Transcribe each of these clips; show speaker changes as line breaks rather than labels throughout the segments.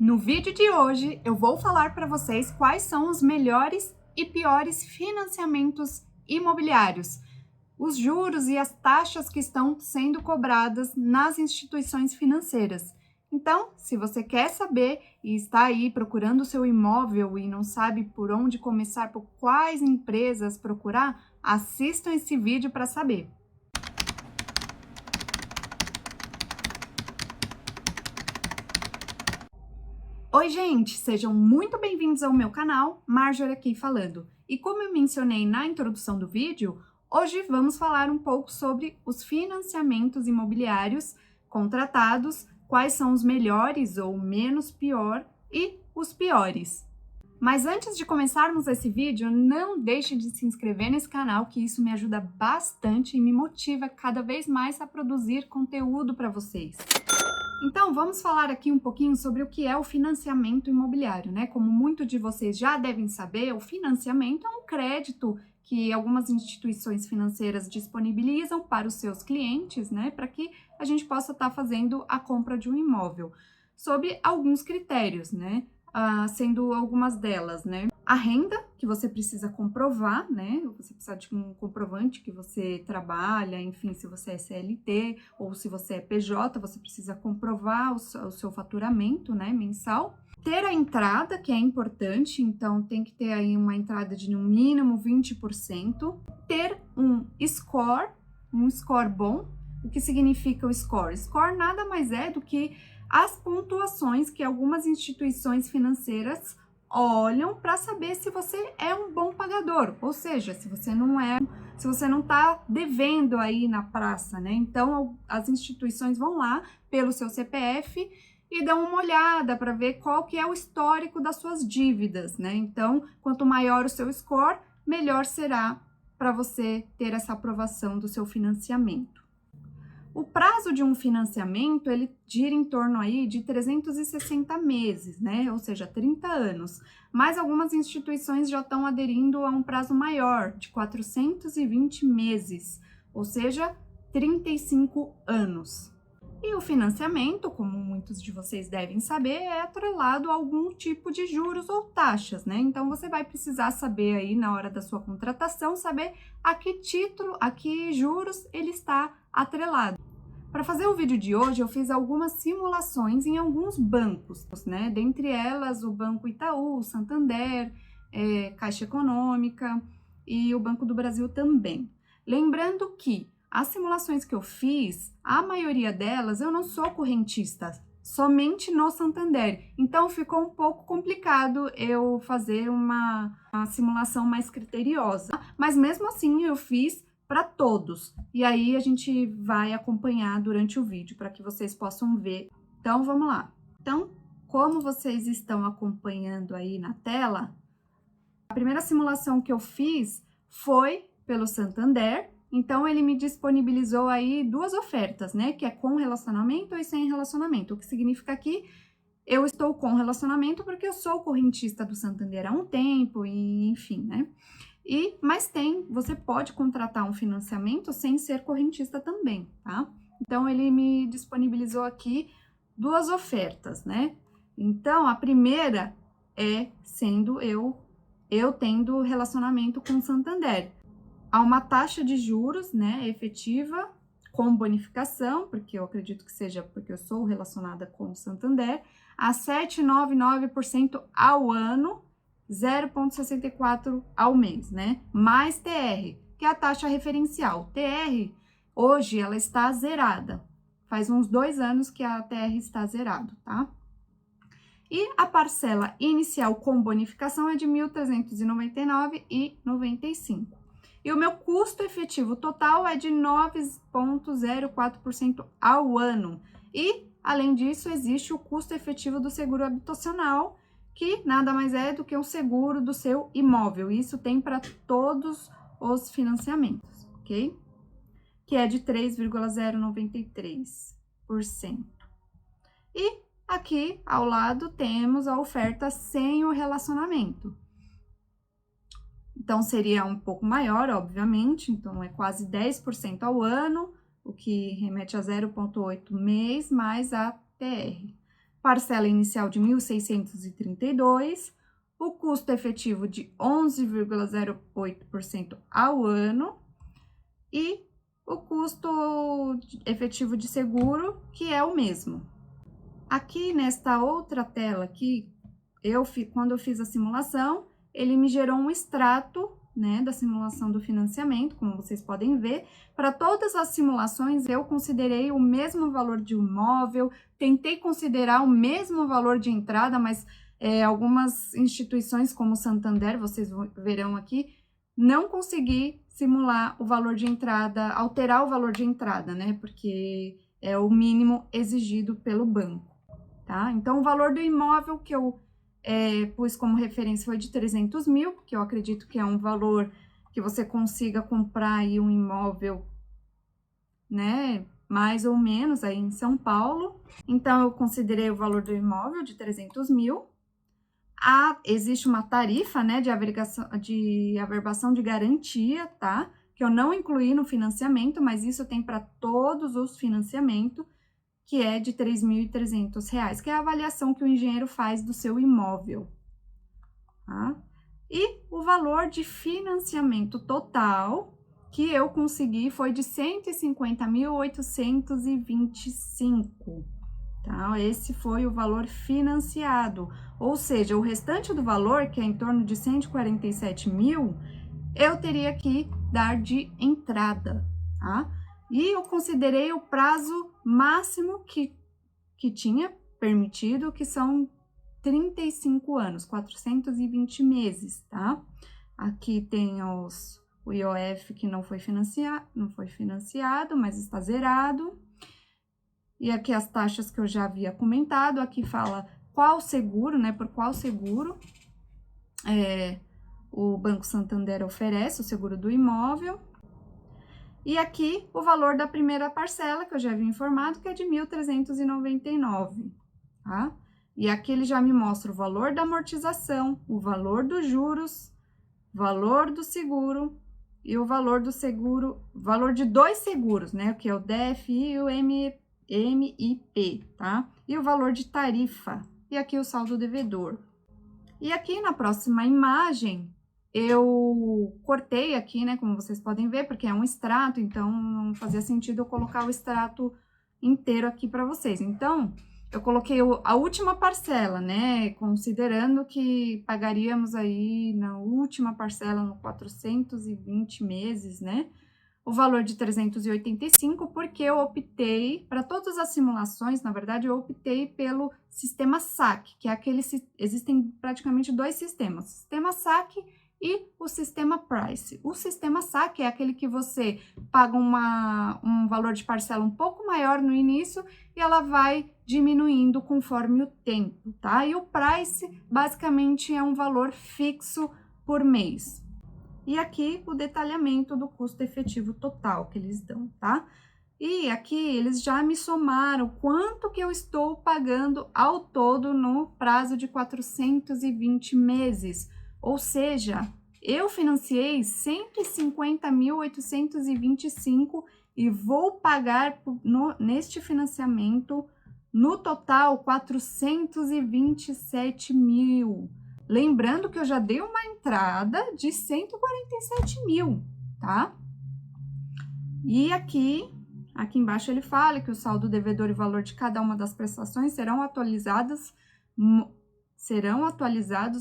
No vídeo de hoje, eu vou falar para vocês quais são os melhores e piores financiamentos imobiliários, os juros e as taxas que estão sendo cobradas nas instituições financeiras. Então, se você quer saber e está aí procurando o seu imóvel e não sabe por onde começar, por quais empresas procurar, assistam esse vídeo para saber. Oi, gente! Sejam muito bem-vindos ao meu canal, Marjorie aqui falando. E como eu mencionei na introdução do vídeo, hoje vamos falar um pouco sobre os financiamentos imobiliários contratados, quais são os melhores ou menos pior e os piores. Mas antes de começarmos esse vídeo, não deixe de se inscrever nesse canal, que isso me ajuda bastante e me motiva cada vez mais a produzir conteúdo para vocês. Então, vamos falar aqui um pouquinho sobre o que é o financiamento imobiliário, né? Como muitos de vocês já devem saber, o financiamento é um crédito que algumas instituições financeiras disponibilizam para os seus clientes, né? Para que a gente possa estar fazendo a compra de um imóvel, sob alguns critérios, né? Sendo algumas delas, né? A renda, que você precisa comprovar, né? Você precisa de um comprovante que você trabalha, enfim, se você é CLT ou se você é PJ, você precisa comprovar o seu faturamento, né, mensal. Ter a entrada, que é importante, então tem que ter aí uma entrada de no mínimo 20%. Ter um score bom. O que significa o score? Score nada mais é do que as pontuações que algumas instituições financeiras olham para saber se você é um bom pagador, ou seja, se você não está devendo aí na praça, né? Então, as instituições vão lá pelo seu CPF e dão uma olhada para ver qual que é o histórico das suas dívidas, né? Então, quanto maior o seu score, melhor será para você ter essa aprovação do seu financiamento. O prazo de um financiamento, ele gira em torno aí de 360 meses, né? Ou seja, 30 anos. Mas algumas instituições já estão aderindo a um prazo maior, de 420 meses, ou seja, 35 anos. E o financiamento, como muitos de vocês devem saber, é atrelado a algum tipo de juros ou taxas, né? Então, você vai precisar saber aí, na hora da sua contratação, saber a que título, a que juros ele está atrelado. Para fazer o vídeo de hoje, eu fiz algumas simulações em alguns bancos, né? Dentre elas, o Banco Itaú, o Santander, Caixa Econômica e o Banco do Brasil também. Lembrando que as simulações que eu fiz, a maioria delas, eu não sou correntista, somente no Santander. Então, ficou um pouco complicado eu fazer uma simulação mais criteriosa. Mas, mesmo assim, eu fiz para todos. E aí, a gente vai acompanhar durante o vídeo, para que vocês possam ver. Então, vamos lá. Então, como vocês estão acompanhando aí na tela, a primeira simulação que eu fiz foi pelo Santander. Então, ele me disponibilizou aí duas ofertas, né? Que é com relacionamento e sem relacionamento. O que significa que eu estou com relacionamento porque eu sou correntista do Santander há um tempo, e enfim, né? Mas você pode contratar um financiamento sem ser correntista também, tá? Então, ele me disponibilizou aqui duas ofertas, né? Então, a primeira é sendo eu tendo relacionamento com o Santander. Há uma taxa de juros, né, efetiva, com bonificação, porque eu acredito que seja porque eu sou relacionada com o Santander, a 7,99% ao ano, 0,64 ao mês, né? Mais TR, que é a taxa referencial. TR, hoje, ela está zerada. Faz uns 2 anos que a TR está zerada, tá? E a parcela inicial com bonificação é de R$ 1.399,95. E o meu custo efetivo total é de 9,04% ao ano. E, além disso, existe o custo efetivo do seguro habitacional, que nada mais é do que um seguro do seu imóvel. Isso tem para todos os financiamentos, ok? Que é de 3,093%. E aqui ao lado temos a oferta sem o relacionamento. Então, seria um pouco maior, obviamente, então é quase 10% ao ano, o que remete a 0,8 mês mais a TR. parcela inicial de 1.632, o custo efetivo de 11,08% ao ano e o custo efetivo de seguro, que é o mesmo. Aqui nesta outra tela aqui, quando eu fiz a simulação, ele me gerou um extrato, né, da simulação do financiamento, como vocês podem ver. Para todas as simulações, eu considerei o mesmo valor de imóvel, tentei considerar o mesmo valor de entrada, mas algumas instituições, como o Santander, vocês verão aqui, não consegui simular o valor de entrada, alterar o valor de entrada, né, porque é o mínimo exigido pelo banco, tá? Então, o valor do imóvel que eu pus como referência foi de 300 mil, que eu acredito que é um valor que você consiga comprar aí um imóvel, né, mais ou menos aí em São Paulo. Então, eu considerei o valor do imóvel de 300 mil. Existe uma tarifa, né, de averbação de garantia, tá? Que eu não incluí no financiamento, mas isso tem para todos os financiamentos, que é de R$ 3.300, que é a avaliação que o engenheiro faz do seu imóvel, tá? E o valor de financiamento total que eu consegui foi de R$ 150.825, tá? Esse foi o valor financiado, ou seja, o restante do valor, que é em torno de 147 mil, eu teria que dar de entrada, tá? E eu considerei o prazo máximo que tinha permitido, que são 35 anos, 420 meses, tá? Aqui tem o IOF que não foi financiado, mas está zerado. E aqui as taxas que eu já havia comentado, aqui fala qual seguro, né, por qual seguro o Banco Santander oferece, o seguro do imóvel. E aqui o valor da primeira parcela, que eu já havia informado, que é de R$ 1.399, tá? E aqui ele já me mostra o valor da amortização, o valor dos juros, valor do seguro e o valor do seguro, valor de dois seguros, né? Que é o DFI e o MIP, tá? E o valor de tarifa. E aqui o saldo devedor. E aqui na próxima imagem, eu cortei aqui, né, como vocês podem ver, porque é um extrato, então não fazia sentido eu colocar o extrato inteiro aqui para vocês. Então, eu coloquei a última parcela, né, considerando que pagaríamos aí na última parcela, no 420 meses, né, o valor de 385, porque eu optei, para todas as simulações, na verdade, eu optei pelo sistema SAC, que é existem praticamente dois sistemas, o sistema SAC e o sistema Price. O sistema SAC é aquele que você paga um valor de parcela um pouco maior no início e ela vai diminuindo conforme o tempo, tá? E o Price, basicamente, é um valor fixo por mês. E aqui o detalhamento do custo efetivo total que eles dão, tá? E aqui eles já me somaram quanto que eu estou pagando ao todo no prazo de 420 meses. Ou seja, eu financiei 150.825 e vou pagar neste financiamento, no total, 427 mil. Lembrando que eu já dei uma entrada de 147 mil, tá? E aqui embaixo ele fala que o saldo devedor e valor de cada uma das prestações serão atualizados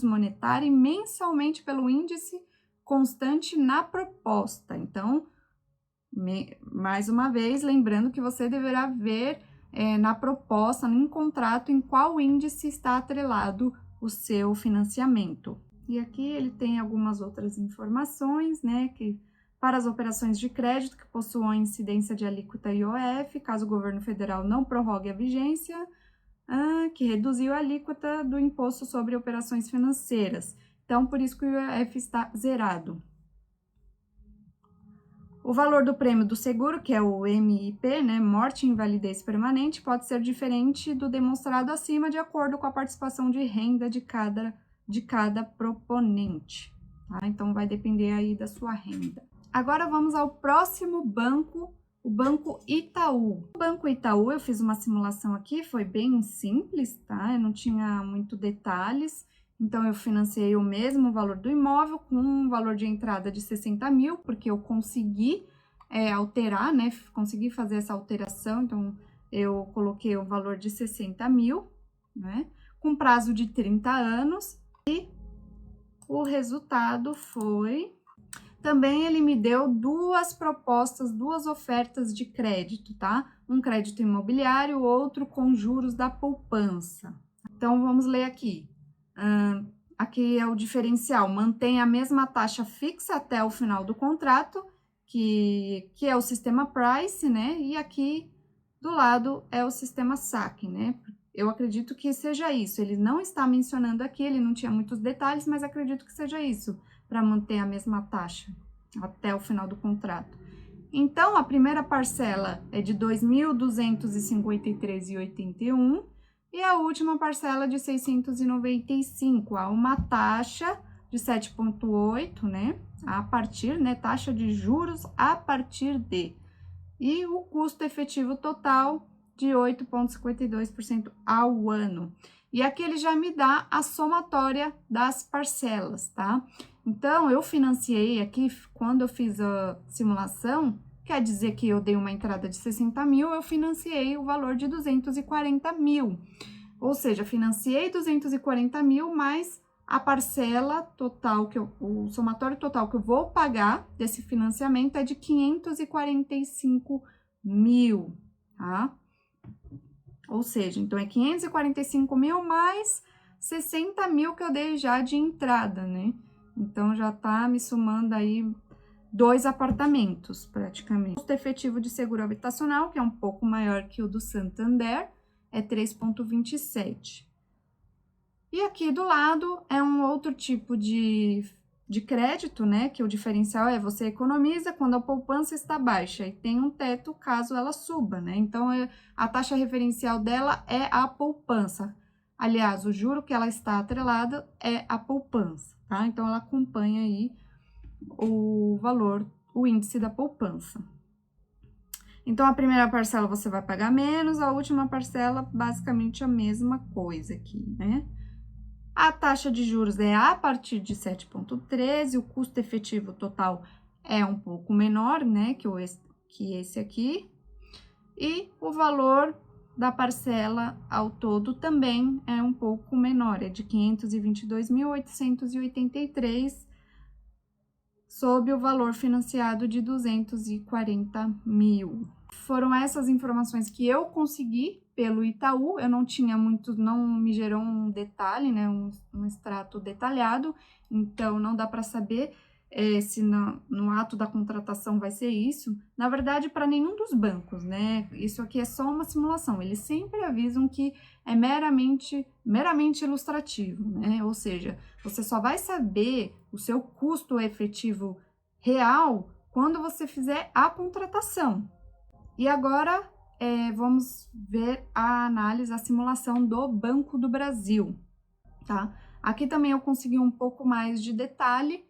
monetária e mensalmente pelo índice constante na proposta. Então, mais uma vez, lembrando que você deverá ver na proposta, no contrato, em qual índice está atrelado o seu financiamento. E aqui ele tem algumas outras informações, né, que para as operações de crédito que possuam incidência de alíquota IOF, caso o governo federal não prorrogue a vigência, que reduziu a alíquota do imposto sobre operações financeiras. Então, por isso que o IOF está zerado. O valor do prêmio do seguro, que é o MIP, né, morte e invalidez permanente, pode ser diferente do demonstrado acima de acordo com a participação de renda de cada proponente, tá? Então, vai depender aí da sua renda. Agora, vamos ao próximo banco o Banco Itaú. O Banco Itaú, eu fiz uma simulação aqui, foi bem simples, tá? Eu não tinha muito detalhes, então eu financiei o mesmo valor do imóvel com um valor de entrada de 60 mil, porque eu consegui alterar, né? Consegui fazer essa alteração, então eu coloquei o valor de 60 mil, né? Com prazo de 30 anos, e o resultado foi... Também ele me deu duas propostas, duas ofertas de crédito, tá? Um crédito imobiliário, outro com juros da poupança. Então, vamos ler aqui. Aqui é o diferencial, mantém a mesma taxa fixa até o final do contrato, que é o sistema Price, né? E aqui do lado é o sistema saque, né? Eu acredito que seja isso. Ele não está mencionando aqui, ele não tinha muitos detalhes, mas acredito que seja isso, para manter a mesma taxa até o final do contrato. Então, a primeira parcela é de R$ 2.253,81 e a última parcela de R$ 695, a uma taxa de 7,8, né? A partir, né? Taxa de juros a partir de. E o custo efetivo total de 8,52% ao ano. E aqui ele já me dá a somatória das parcelas, tá? Então, eu financiei aqui, quando eu fiz a simulação, quer dizer que eu dei uma entrada de 60 mil, eu financiei o valor de 240 mil. Ou seja, financiei 240 mil, mais a parcela total, o somatório total que eu vou pagar desse financiamento é de 545 mil, tá? Ou seja, então é 545 mil mais 60 mil que eu dei já de entrada, né? Então já tá me somando aí 2 apartamentos, praticamente. O custo efetivo de seguro habitacional, que é um pouco maior que o do Santander, é 3,27. E aqui do lado é um outro tipo de crédito, né? Que o diferencial é você economiza quando a poupança está baixa e tem um teto caso ela suba, né? Então, a taxa referencial dela é a poupança. Aliás, o juro que ela está atrelada é a poupança, tá? Então, ela acompanha aí o valor, o índice da poupança. Então, a primeira parcela você vai pagar menos, a última parcela basicamente a mesma coisa aqui, né? A taxa de juros é a partir de 7,13, o custo efetivo total é um pouco menor, né, que esse aqui. E o valor da parcela ao todo também é um pouco menor, é de 522.883, sob o valor financiado de 240 mil. Foram essas informações que eu consegui pelo Itaú, eu não tinha muito, não me gerou um detalhe, né, um extrato detalhado, então não dá para saber se no ato da contratação vai ser isso. Na verdade, para nenhum dos bancos, né, isso aqui é só uma simulação, eles sempre avisam que é meramente ilustrativo, né, ou seja, você só vai saber o seu custo efetivo real quando você fizer a contratação. E agora, vamos ver a análise, a simulação do Banco do Brasil, tá? Aqui também eu consegui um pouco mais de detalhe,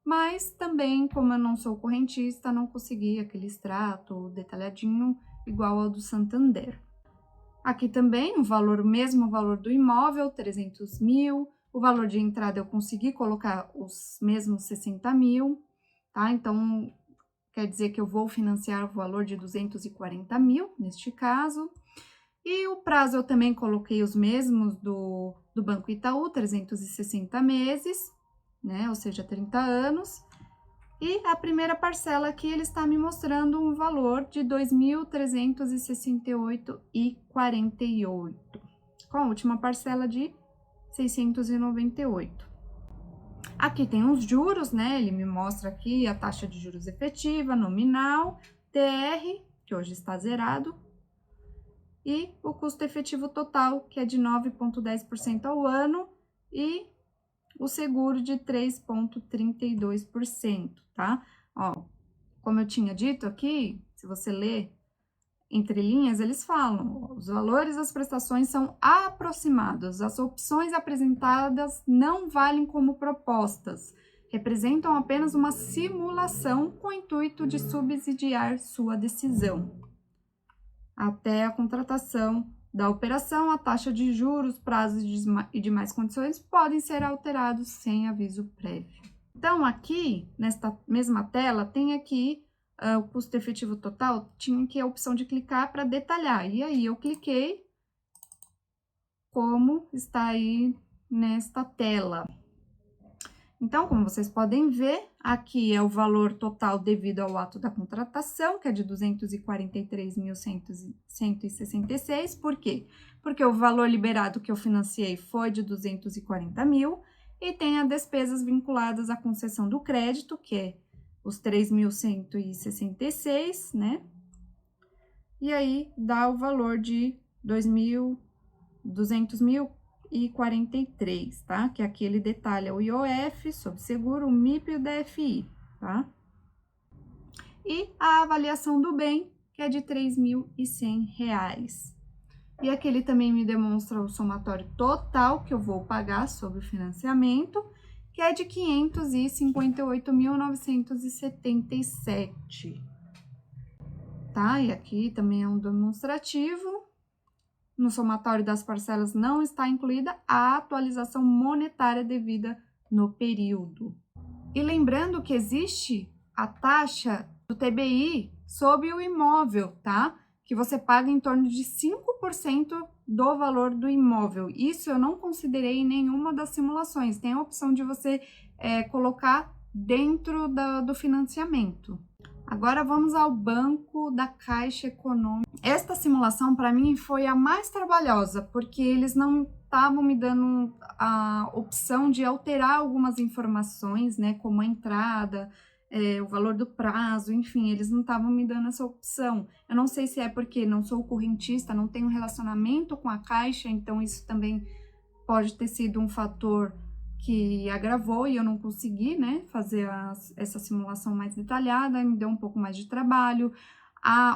mas também, como eu não sou correntista, não consegui aquele extrato detalhadinho igual ao do Santander. Aqui também o mesmo valor do imóvel, 300 mil, o valor de entrada eu consegui colocar os mesmos 60 mil, tá? Então, quer dizer que eu vou financiar o valor de 240 mil, neste caso. E o prazo eu também coloquei os mesmos do Banco Itaú, 360 meses, né? Ou seja, 30 anos. E a primeira parcela aqui, ele está me mostrando um valor de R$ 2.368,48, com a última parcela de R$ 698. Aqui tem os juros, né? Ele me mostra aqui a taxa de juros efetiva, nominal, TR, que hoje está zerado, e o custo efetivo total, que é de 9,10% ao ano, e o seguro de 3,32%, tá? Ó, como eu tinha dito aqui, se você ler entre linhas, eles falam, os valores das prestações são aproximados, as opções apresentadas não valem como propostas. representam apenas uma simulação com o intuito de subsidiar sua decisão. Até a contratação da operação, a taxa de juros, prazos e demais condições podem ser alterados sem aviso prévio. Então, aqui, nesta mesma tela, tem aqui o custo efetivo total, tinha aqui a opção de clicar para detalhar. E aí, eu cliquei, como está aí nesta tela. Então, como vocês podem ver, aqui é o valor total devido ao ato da contratação, que é de R$ 243.166. Por quê? Porque o valor liberado que eu financiei foi de 240 mil e tem as despesas vinculadas à concessão do crédito, que é os 3.166, né? E aí dá o valor de 200.043, tá? Que aqui ele detalha o IOF, sob seguro, o MIP e o DFI, tá? E a avaliação do bem, que é de R$ 3.100. E aqui ele também me demonstra o somatório total que eu vou pagar sobre o financiamento, que é de R$ 558.977, tá? E aqui também é um demonstrativo. No somatório das parcelas não está incluída a atualização monetária devida no período. E lembrando que existe a taxa do TBI sobre o imóvel, tá? Que você paga em torno de 5% do valor do imóvel. Isso eu não considerei em nenhuma das simulações. Tem a opção de você colocar dentro do financiamento. Agora vamos ao Banco da Caixa Econômica. Esta simulação para mim foi a mais trabalhosa, porque eles não estavam me dando a opção de alterar algumas informações, né, como a entrada, o valor do prazo, enfim, eles não estavam me dando essa opção. Eu não sei se é porque não sou correntista, não tenho relacionamento com a Caixa, então isso também pode ter sido um fator que agravou e eu não consegui, né, fazer essa simulação mais detalhada, me deu um pouco mais de trabalho.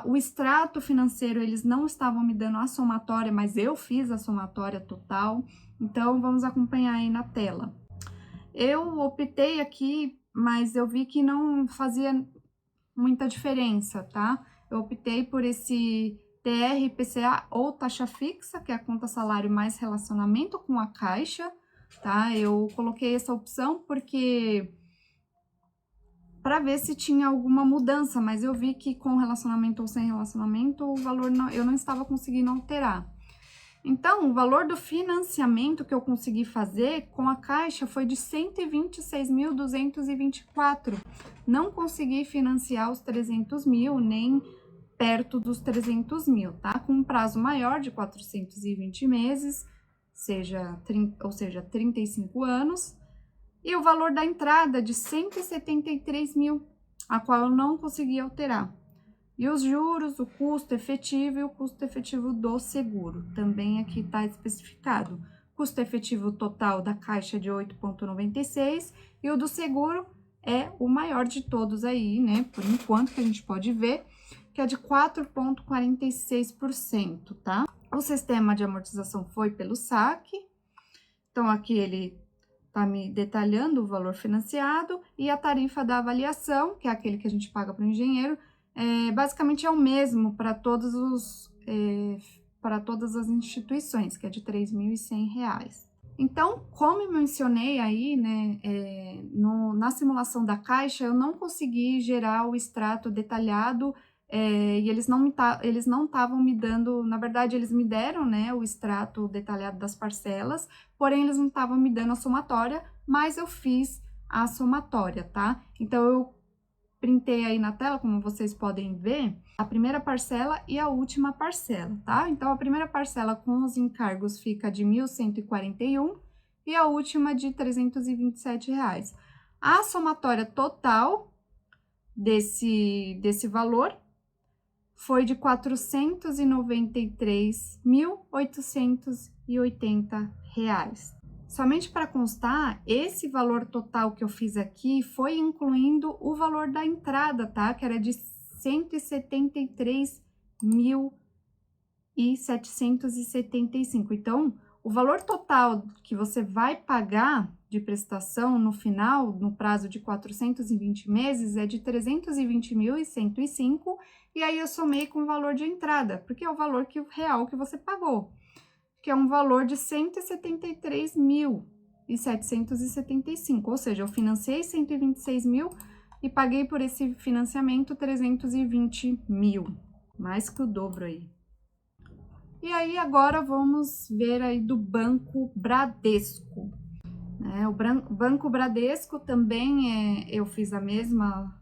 O extrato financeiro, eles não estavam me dando a somatória, mas eu fiz a somatória total, então vamos acompanhar aí na tela. Eu optei aqui, mas eu vi que não fazia muita diferença, tá? Eu optei por esse TR/IPCA ou taxa fixa, que é a conta salário mais relacionamento com a Caixa, tá? Eu coloquei essa opção porque para ver se tinha alguma mudança, mas eu vi que com relacionamento ou sem relacionamento, o valor eu não estava conseguindo alterar. Então, o valor do financiamento que eu consegui fazer com a Caixa foi de R$ 126.224. Não consegui financiar os 300 mil, nem perto dos 300 mil, tá? Com um prazo maior de 420 meses, ou seja, 35 anos, e o valor da entrada de 173 mil, a qual eu não consegui alterar. E os juros, o custo efetivo e o custo efetivo do seguro, também aqui está especificado. Custo efetivo total da Caixa de 8,96 e o do seguro é o maior de todos aí, né? Por enquanto, que a gente pode ver, que é de 4,46%, tá? O sistema de amortização foi pelo saque, então aqui ele tá me detalhando o valor financiado e a tarifa da avaliação, que é aquele que a gente paga para o engenheiro, basicamente é o mesmo para todas as instituições, que é de R$ 3.100. Então, como eu mencionei aí, né, na simulação da Caixa, eu não consegui gerar o extrato detalhado e eles não estavam me dando, na verdade, eles me deram, né, o extrato detalhado das parcelas, porém, eles não estavam me dando a somatória, mas eu fiz a somatória, tá? Então, eu printei aí na tela, como vocês podem ver, a primeira parcela e a última parcela, tá? Então, a primeira parcela com os encargos fica de R$ 1.141 e a última de R$ 327. A somatória total desse valor foi de R$ 493.880. Somente para constar, esse valor total que eu fiz aqui foi incluindo o valor da entrada, tá? Que era de R$ 173.775. Então, O valor total que você vai pagar de prestação no final, no prazo de 420 meses, é de 320.105, e aí eu somei com o valor de entrada, porque é o valor real que você pagou, que é um valor de 173.775, ou seja, eu financiei 126 mil e paguei por esse financiamento 320 mil, mais que o dobro aí. E aí, agora vamos ver aí do Banco Bradesco. O Banco Bradesco também eu fiz a mesma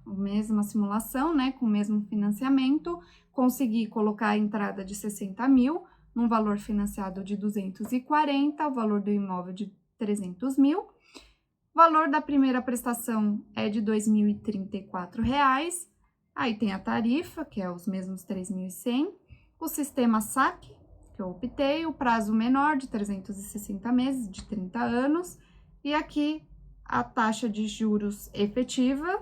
simulação, né, com o mesmo financiamento, consegui colocar a entrada de 60 mil, num valor financiado de 240, o valor do imóvel de 300 mil. O valor da primeira prestação é de R$ 2.034, aí tem a tarifa, que é os mesmos 3.100, o sistema saque, que eu optei, o prazo menor de 360 meses, de 30 anos, e aqui a taxa de juros efetiva,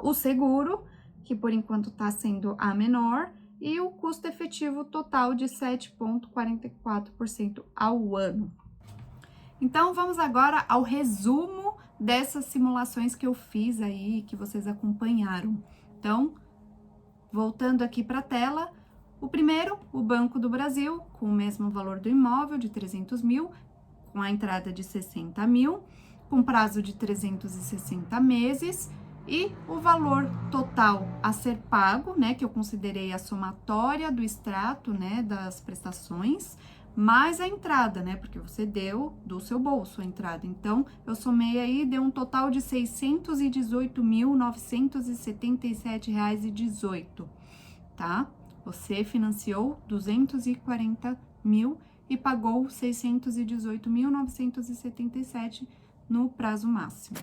o seguro, que por enquanto está sendo a menor, e o custo efetivo total de 7,44% ao ano. Então, vamos agora ao resumo dessas simulações que eu fiz aí, que vocês acompanharam. Então, voltando aqui para a tela, o primeiro, o Banco do Brasil, com o mesmo valor do imóvel, de 300 mil, com a entrada de 60 mil, com prazo de 360 meses, e o valor total a ser pago, né, que eu considerei a somatória do extrato, né, das prestações, mais a entrada, né, porque você deu do seu bolso a entrada. Então, eu somei aí, deu um total de R$ 618.977,18, tá? Você financiou 240 mil e pagou 618.977 no prazo máximo.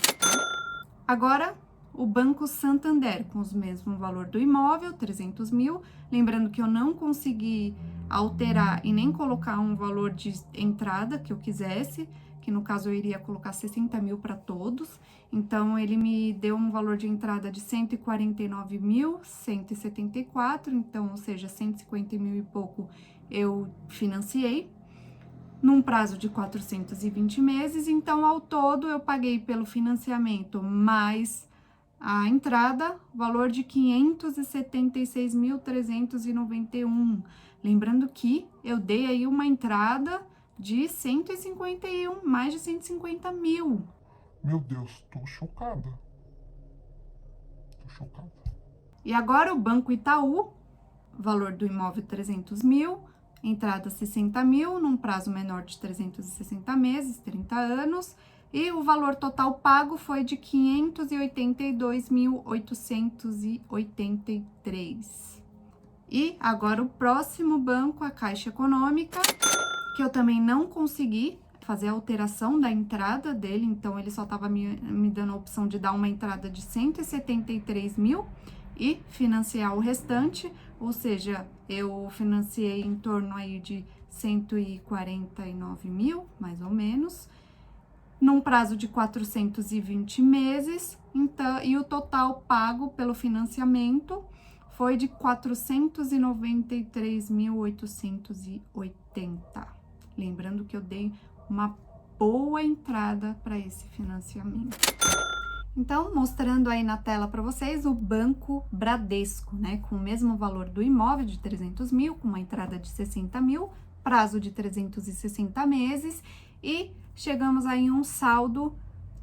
Agora, o Banco Santander, com o mesmo valor do imóvel, 300 mil. Lembrando que eu não consegui alterar e nem colocar um valor de entrada que eu quisesse, que no caso eu iria colocar 60 mil para todos. Então, ele me deu um valor de entrada de 149.174, então, ou seja, 150 mil e pouco eu financiei, num prazo de 420 meses. Então, ao todo, eu paguei pelo financiamento mais a entrada, valor de 576.391. Lembrando que eu dei aí uma entrada de 151, mais de 150 mil.
Meu Deus, tô chocada. Tô chocada.
E agora o Banco Itaú, valor do imóvel 300 mil, entrada 60 mil, num prazo menor de 360 meses, 30 anos, e o valor total pago foi de 582.883. E agora o próximo banco, a Caixa Econômica, que eu também não consegui fazer a alteração da entrada dele, então ele só estava me dando a opção de dar uma entrada de 173 mil e financiar o restante, ou seja, eu financiei em torno aí de 149 mil, mais ou menos, num prazo de 420 meses, então, e o total pago pelo financiamento foi de 493.880. Lembrando que eu dei uma boa entrada para esse financiamento. Então, mostrando aí na tela para vocês o Banco Bradesco, né, com o mesmo valor do imóvel de 300 mil, com uma entrada de 60 mil, prazo de 360 meses, e chegamos aí em um saldo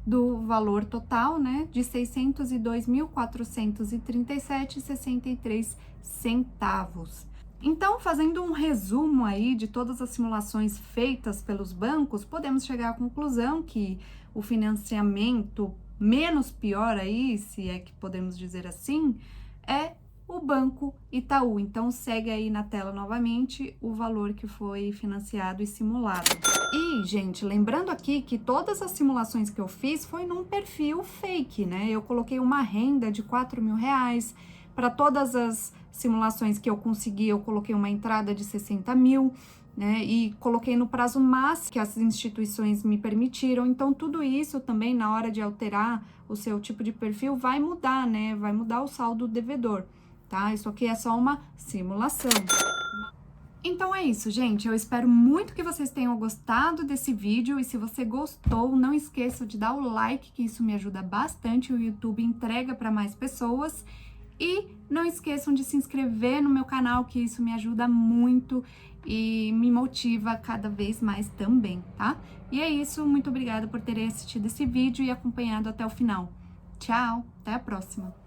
do valor total, né, de R$ 602.437,63. Então, fazendo um resumo aí de todas as simulações feitas pelos bancos, podemos chegar à conclusão que o financiamento menos pior aí, se é que podemos dizer assim, é o Banco Itaú. Então, segue aí na tela novamente o valor que foi financiado e simulado. E, gente, lembrando aqui que todas as simulações que eu fiz foi num perfil fake, né? Eu coloquei uma renda de R$ 4.000. Para todas as simulações que eu consegui, eu coloquei uma entrada de 60 mil, né? E coloquei no prazo máximo que as instituições me permitiram. Então, tudo isso também, na hora de alterar o seu tipo de perfil, vai mudar, né? Vai mudar o saldo devedor, tá? Isso aqui é só uma simulação. Então é isso, gente. Eu espero muito que vocês tenham gostado desse vídeo. E se você gostou, não esqueça de dar o like, que isso me ajuda bastante. O YouTube entrega para mais pessoas. E não esqueçam de se inscrever no meu canal, que isso me ajuda muito e me motiva cada vez mais também, tá? E é isso. Muito obrigada por terem assistido esse vídeo e acompanhado até o final. Tchau, até a próxima!